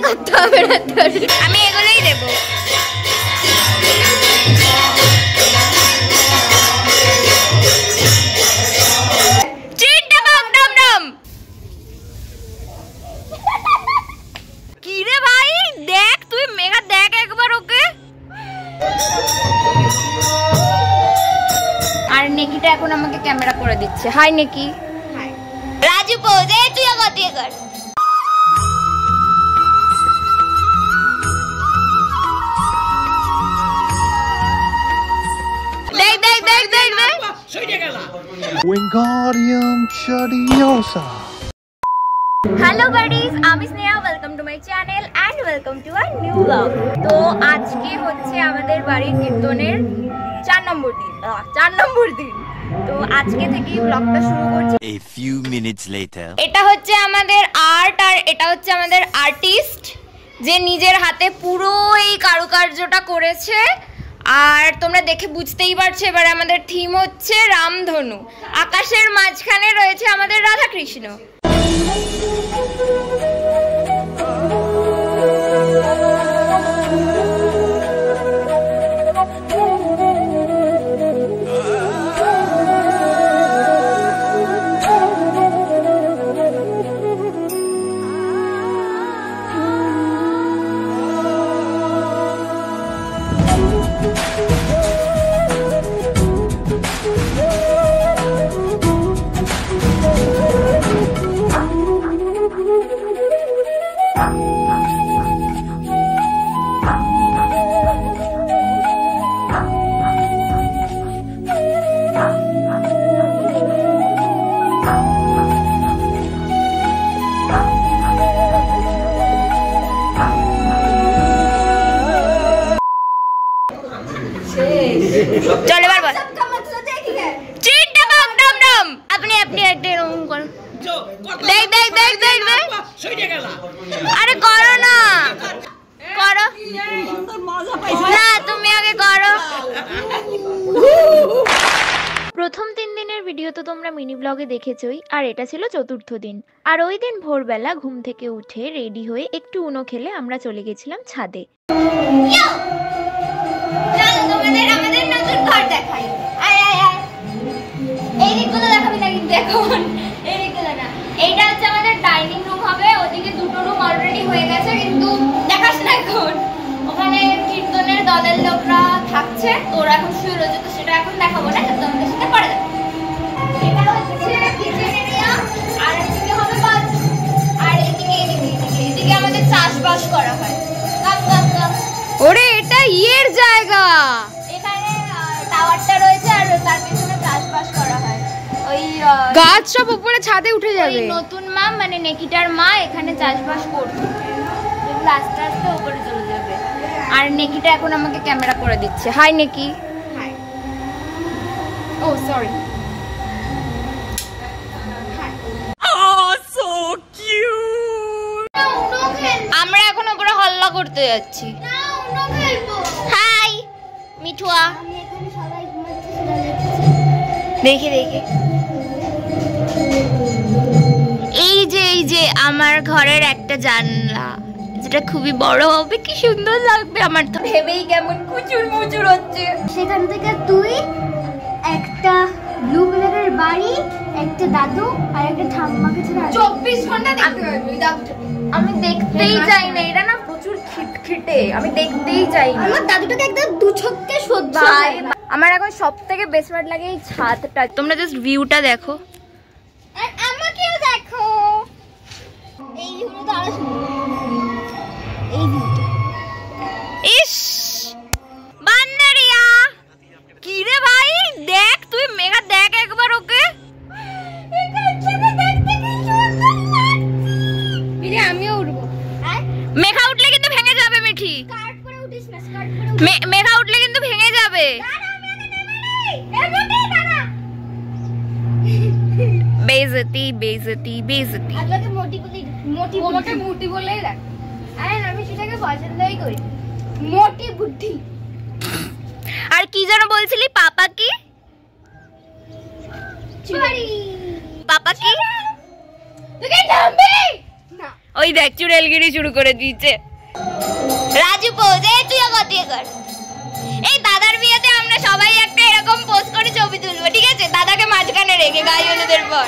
করতে হবে না তোর, আমি এগুলোই দেবো। কি রে ভাই, দেখ তুই মেঘা, দেখ একবার ওকে। আর নেকিটা এখন আমাকে ক্যামেরা করে দিচ্ছে। হাই নেকি। হাই রাজু পোজ, এই তুই আমার দিয়ে কর। দেখ দেখ দেখ দেখ দেখ সইটা গেলা Wingardium Leviosa। হ্যালো গাইস, আমি Sneha, welcome to my channel and welcome to a new blog. তো আজকে হচ্ছে আমাদের বাড়ির কীর্তনের 4 নম্বর দিন। তো আজকে থেকে ব্লগটা শুরু করছি। A few minutes later। এটা হচ্ছে আমাদের আর্ট, আর এটা হচ্ছে আমাদের আর্টিস্ট যে নিজের হাতে পুরো এই কারুকার্যটা করেছে। আর তোমরা দেখে বুঝতেই পারছো, এবার আমাদের থিম হচ্ছে রামধনু। আকাশের মাঝখানে রয়েছে আমাদের রাধাকৃষ্ণ। চল এবার বল। চিন্তা ভাগ ডম ডম, আপনি আপনি একটা এরকম করো। দেখ দেখ দেখ দেখ দেখ সইটা গেলা। আরে করো না, করো না, তুমি আগে করো। প্রথম 3 দিনের ভিডিও তো তোমরা মিনি ব্লগে দেখেছোই, আর এটা ছিল চতুর্থ দিন। আর ওই দিন ভোরবেলা ঘুম থেকে উঠে রেডি হয়ে একটু উনো খেলে আমরা চলে গেছিলাম ছাদে। আমাদের নতুন ঘর দেখাই। আয় আয় আয়, এই দিকগুলো দেখাবি না কিন্তু এখন, এই দিকগুলো না। এইটা হচ্ছে আমাদের ডাইনিং রুম হবে, ওদিকে 2টো রুম অলরেডি হয়ে গেছে, কিন্তু দেখাস না এখন। ওখানে কীর্তনের দলের লোকরা থাকছে, তো ওরা এখন শুয়ে রয়েছে, তো সেটা এখন দেখাবো না, তোমাদের সাথে পরে দেখাবো। এটা হচ্ছে কিচেন এরিয়া, আর এদিকে হবে বাথরুম, আর এদিকে এদিকে আমাদের চাষবাস করা হয়। ওরে এটা ইয়ের জায়গা, এখানে টাওয়ারটা রয়েছে, আর তার পেছনে চাষবাস করা হয়। ওই গাছ সব উপরে ছাদে উঠে যাবে। নতুন মা মানে নেকিটার মা এখানে চাষবাস করছে, এগুলো আস্তে আস্তে উপরে চলে যাবে। আর নেকিটা এখন আমাকে ক্যামেরা করে দিচ্ছে। হাই নেকি। হাই। ও সরি। আমরা এখন উপরে হল্লা করতে যাচ্ছি। হাই মিঠুয়া, দেখে দেখে। এই যে আমার ঘরের একটা জানলা, যেটা খুবই বড় হবে, কি সুন্দর লাগবে। আমার তো ভেবেই কেমন কুচুর মুচুর হচ্ছে। সেখান থেকে তুই একটা ব্লু কালারের বাড়ি, একটা দাদু আর একটা ঠাম্মাকে ছেড়ে 24 ঘন্টা দেখতে হবে। আমি দেখতেই চাই না, এটা না প্রচুর খিটখিটে, আমি দেখতেই চাই না। আমার দাদুটাকে একদম দু ছক্কে সহ্য ভাই। আমার এখন সবথেকে বেস্ট পার্ট লাগে এই ছাদটা। তোমরা জাস্ট ভিউটা দেখো, আর আমাকেও দেখো। এই ভিউটা আরো সুন্দর, এই ভিউটা। ইস বান্নারিয়া, কি রে ভাই, দেখ তুই মেঘা, দেখ একবার ওকে। আমিও উঠবো। মেঘা উঠলে কিন্তু ভেঙে যাবে মিঠি। মেঘা উঠলে কিন্তু ভেঙে যাবে। বেইজ্জতি বেইজ্জতি বেইজ্জতি। আমাকে মোটি বলেই রাখ। আরে আমি সেটাকে পছন্দই করি, মোটি বুদ্ধি। আর কি যেন বলছিলি, পাপা কি? পাপা কি? তোকে নামবে না। ওই ওই দেখ চুড়েলগিরি শুরু করে দিয়েছে। রাজু পোজ, এই তুই কর। এই দাদার বিয়েতে আমরা সবাই একটা এরকম পোজ করে ছবি তুলবো, ঠিক আছে? দাদাকে মাঝখানে রেখে গায়ে হলুদের পর।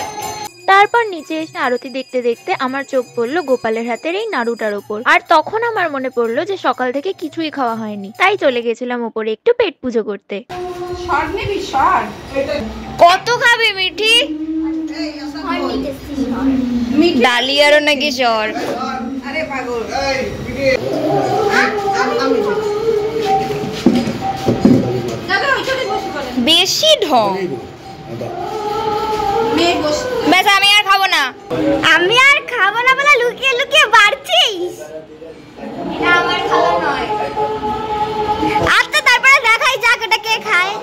তারপর নিচে এসে আরতি দেখতে দেখতে আমার চোখ পড়লো গোপালের হাতের এই নাড়ুটার ওপর। আর তখন আমার মনে পড়লো যে সকাল থেকে কিছুই খাওয়া হয়নি, তাই চলে গেছিলাম ওপরে একটু পেট পুজো করতে। কত খাবি মিঠি? ডালিয়ারও নাকি সর? বেশি ঢং। ব্যাস আমি আর খাবো না। আমি আর খাবো না বলে লুকিয়ে লুকিয়ে বাড়ছিস। এটা আমার খাওয়া নয়। আচ্ছা তারপরে দেখাই যাক এটা কে খায়।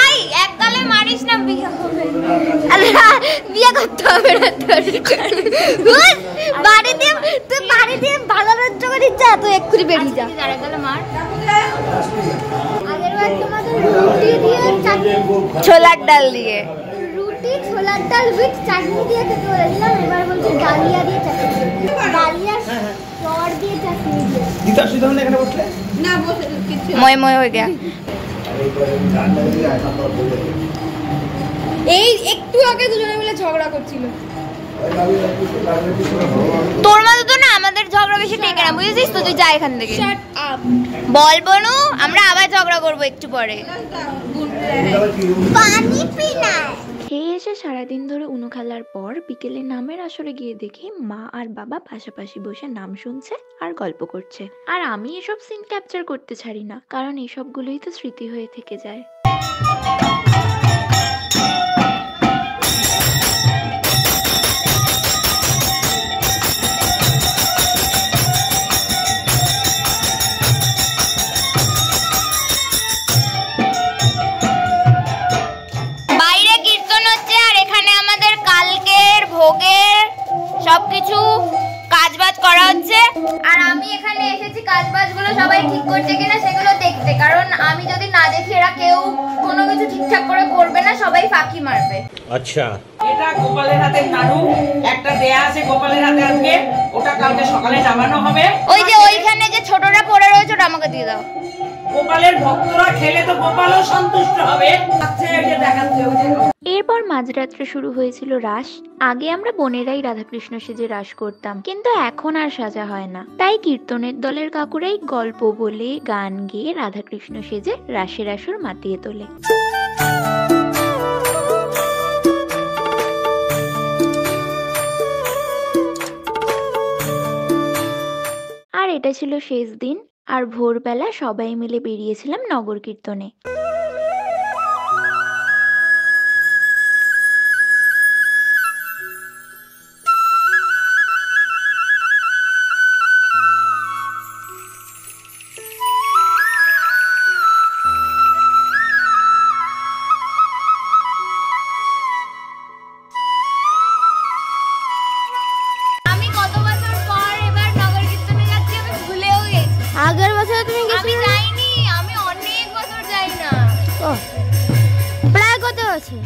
আই একগালে মারিস না, বিয়ে হবে। বিয়ে করতে হবে না তোর। বাড়ি দিয়ে তুই বাড়ি দিয়ে ভালো রজ্জ করিস, যা তুই এক্ষুনি বেরিয়ে যা। একগালে মার। আগের বার তোমাদের রুটি দিয়ে চাটনি, ছোলার ডাল দিয়ে রুটি ছোলার ডাল উইথ চাটনি দিয়ে খেতে বলেছিলাম। এবার বলছি ডালিয়া দিয়ে চাটনি, ডালিয়া সর দিয়ে চাটনি দিয়ে। দিদা সুদন এখানে বসলে না, বসে কিছু ময় ময় হয়ে গেল। এই একটু আগে দুজনে মিলে ঝগড়া করছিল। তোর মতো তো না আমাদের ঝগড়া বেশি টেকে না, বুঝেছিস তো? তুই যা এখান থেকে। বল বনু, আমরা আবার ঝগড়া করবো একটু পরে। পানি পিনা। খেয়ে এসে সারাদিন ধরে উনু খেলার পর বিকেলে নামের আসরে গিয়ে দেখি মা আর বাবা পাশাপাশি বসে নাম শুনছে আর গল্প করছে। আর আমি এসব সিন ক্যাপচার করতে ছাড়ি না, কারণ এসবগুলোই তো স্মৃতি হয়ে থেকে যায়। সবকিছু কাজবাজ করা হচ্ছে, আর আমি এখানে এসেছি কাজবাজগুলো সবাই ঠিক করছে কিনা সেগুলো দেখতে। কারণ আমি যদি না দেখি এরা কেউ কোনো কিছু ঠিকঠাক করে করবে না, সবাই ফাঁকি মারবে। আচ্ছা, এটা গোপালের হাতে নাড়ু একটা দেয়া আছে গোপালের হাতে আজকে, ওটা কালকে সকালে নামানো হবে। ওই যে ওইখানে যে ছোটটা পড়ে রয়েছে ওটা আমাকে দিয়ে দাও। গোপালের ভক্তরা খেলে তো গোপালও সন্তুষ্ট হবে। আচ্ছা, এই যে দেখাচ্ছে ওই যে। এরপর মাঝরাত্রে শুরু হয়েছিল রাস। আগে আমরা বোনেরাই রাধাকৃষ্ণ সেজে রাস করতাম, কিন্তু এখন আর সাজা হয় না। তাই কীর্তনের দলের কাকুরাই গল্প বলে গান গেয়ে রাধাকৃষ্ণ সেজে রাসের আসর মাতিয়ে তোলে। আর এটা ছিল শেষ দিন, আর ভোরবেলা সবাই মিলে বেরিয়েছিলাম নগর কীর্তনে। আগের বছর তুমি আমি যাইনি, আমি অনেক বছর যাই না। প্রায় কত বছর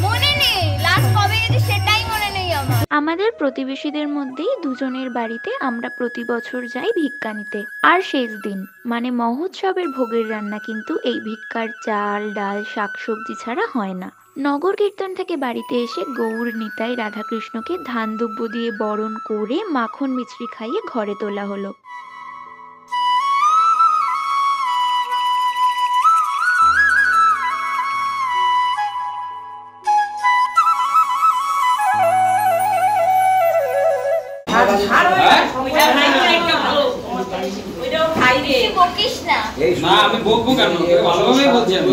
মনে নেই, লাস্ট কবে গেছি সেটাই মনে নেই আমার। আমাদের প্রতিবেশীদের মধ্যেই দুজনের বাড়িতে আমরা প্রতি বছর যাই ভিক্ষা নিতে। আর শেষ দিন মানে মহোৎসবের ভোগের রান্না কিন্তু এই ভিক্ষার চাল ডাল শাকসবজি ছাড়া হয় না। নগর কীর্তন থেকে বাড়িতে এসে গৌর নিতাই রাধাকৃষ্ণকে ধান দুব্য দিয়ে বরণ করে মাখন মিছরি খাইয়ে ঘরে তোলা হলো। আমি বকবো কেন? ভালোভাবেই বলছি আমি।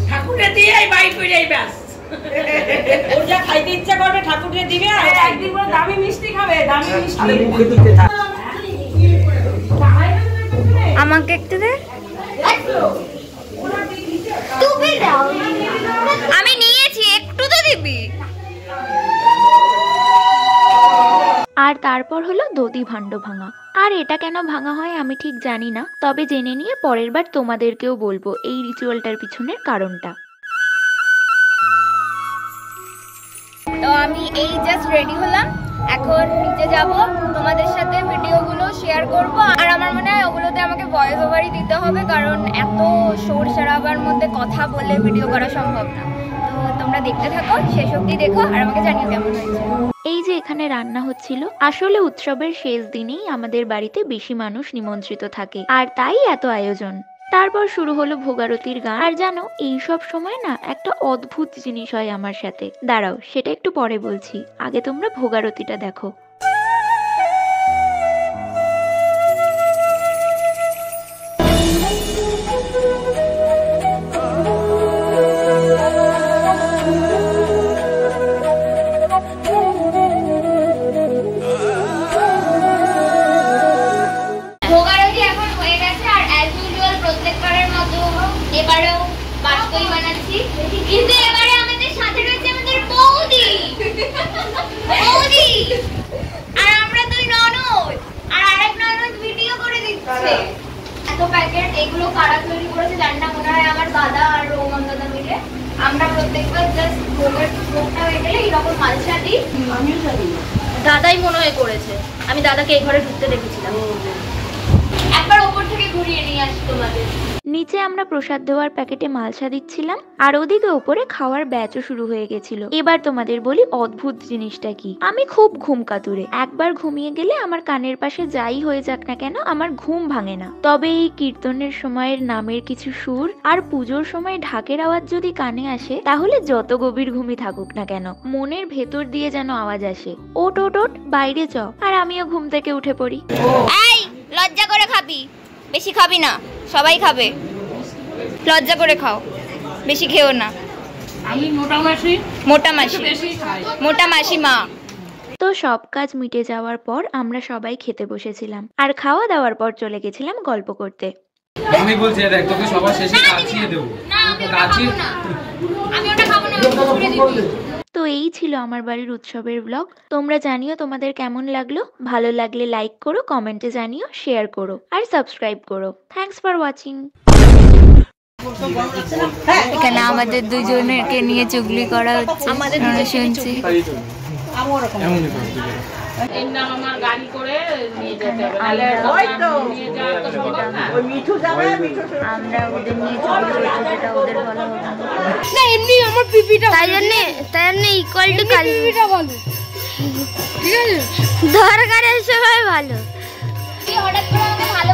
ঠাকুরে দিয়ে বাই করে ব্যাস। ওর যা খাইতে ইচ্ছা করবে ঠাকুরে দিবে, আর একদিন করে দামি মিষ্টি খাবে, দামি মিষ্টি। মুখে তুলতে থাক। আমাকে একটু দে। তুমি দাও। আমি নিয়েছি, একটু তো দিবি। আর তারপর হলো দধি ভাণ্ড ভাঙা। আর এটা কেন ভাঙা হয় আমি ঠিক জানি না, তবে জেনে নিয়ে পরের বার তোমাদেরকেও বলবো এই রিচুয়ালটার পিছনের কারণটা। তো আমি এই জাস্ট রেডি হলাম, এখন নিচে যাব, তোমাদের সাথে ভিডিওগুলো শেয়ার করব। আর আমার মনে হয় ওগুলোতে আমাকে ভয়েস ওভারই দিতে হবে, কারণ এত শোর সারাবার মধ্যে কথা বলে ভিডিও করা সম্ভব না। তো তোমরা দেখতে থাকো, শেষ অবধি দেখো আর আমাকে জানিও কেমন হয়েছে। এই যে এখানে রান্না হচ্ছিল, আসলে উৎসবের শেষ দিনেই আমাদের বাড়িতে বেশি মানুষ নিমন্ত্রিত থাকে, আর তাই এত আয়োজন। তারপর শুরু হলো ভোগারতির গান। আর জানো, এইসব সময় না একটা অদ্ভুত জিনিস হয় আমার সাথে। দাঁড়াও, সেটা একটু পরে বলছি, আগে তোমরা ভোগারতিটা দেখো। এবারেও বাস্তই বানাচ্ছি, কিন্তু এবারে আমাদের সাথে রয়েছে আমাদের বৌদি। বৌদি আর আমরা দুই ননদ, আর আরেক ননদ ভিডিও করে দিচ্ছে। এত প্যাকেট, এগুলো কারা তৈরি করেছে জানি না, মনে হয় আমার দাদা আর রোমান দাদা মিলে। আমরা প্রত্যেকবার জাস্ট ভোগের ভোগটা হয়ে গেলে এইরকম মালসা দিই। আমিও জানি না, দাদাই মনে হয় করেছে, আমি দাদাকে এই ঘরে ঢুকতে দেখেছিলাম। একবার ওপর থেকে ঘুরিয়ে নিয়ে আসি তোমাদের। নিচে আমরা প্রসাদ দেওয়ার প্যাকেটে মালসা দিচ্ছিলাম, আর ওদিকে ওপরে খাওয়ার ব্যাচও শুরু হয়ে গেছিল। এবার তোমাদের বলি অদ্ভুত জিনিসটা কি। আমি খুব ঘুম কাতুরে, একবার ঘুমিয়ে গেলে আমার কানের পাশে যাই হয়ে যাক না কেন আমার ঘুম ভাঙে না। তবে এই কীর্তনের সময়ের নামের কিছু সুর আর পুজোর সময় ঢাকের আওয়াজ যদি কানে আসে, তাহলে যত গভীর ঘুমই থাকুক না কেন মনের ভেতর দিয়ে যেন আওয়াজ আসে, ওট ওট ওট বাইরে চ। আর আমিও ঘুম থেকে উঠে পড়ি। এই লজ্জা করে খাবি, বেশি খাবি না, সবাই খাবে, লজ্জা করে খাও, বেশি খেও না। আমি মোটা মাসি, মোটা মাসি, বেশি খাই। মোটা মাসি মা। তো সব কাজ মিটে যাওয়ার পর আমরা সবাই খেতে বসেছিলাম, আর খাওয়া দাওয়ার পর চলে গেছিলাম গল্প করতে। আমি বলছি দেখ, তোকে সবার শেষে কাচিয়ে দেবো। না আমি ওটা খাবো না, আমি ওটা খাবো না, আমি ছুঁড়ে দিবি। তো এই ছিল আমার বাড়ির উৎসবের ব্লগ। তোমরা জানিও তোমাদের কেমন লাগলো। ভালো লাগলে লাইক করো, কমেন্টে জানিও, শেয়ার করো আর সাবস্ক্রাইব করো। Thanks for watching. এখানে আমাদের দুজনেরকে নিয়ে চুগলি করা হচ্ছে, আমাদের শুনছি। এর নাম আমার গাড়ি করে নিয়ে যেতে হবে, নাহলে নিয়ে যাওয়া তো সম্ভব না। ওই মিঠু যাবে, আমরা ওদের নিয়ে চুগলি করছি, যেটা ওদের ভালো হবে না। না এমনি আমার পিপিটা, তাই জন্য ইকুয়াল টু কালি পিপিটা ভালো, ঠিক আছে, দরকারের সময় ভালো। হঠাৎ করে আমাকে ভালো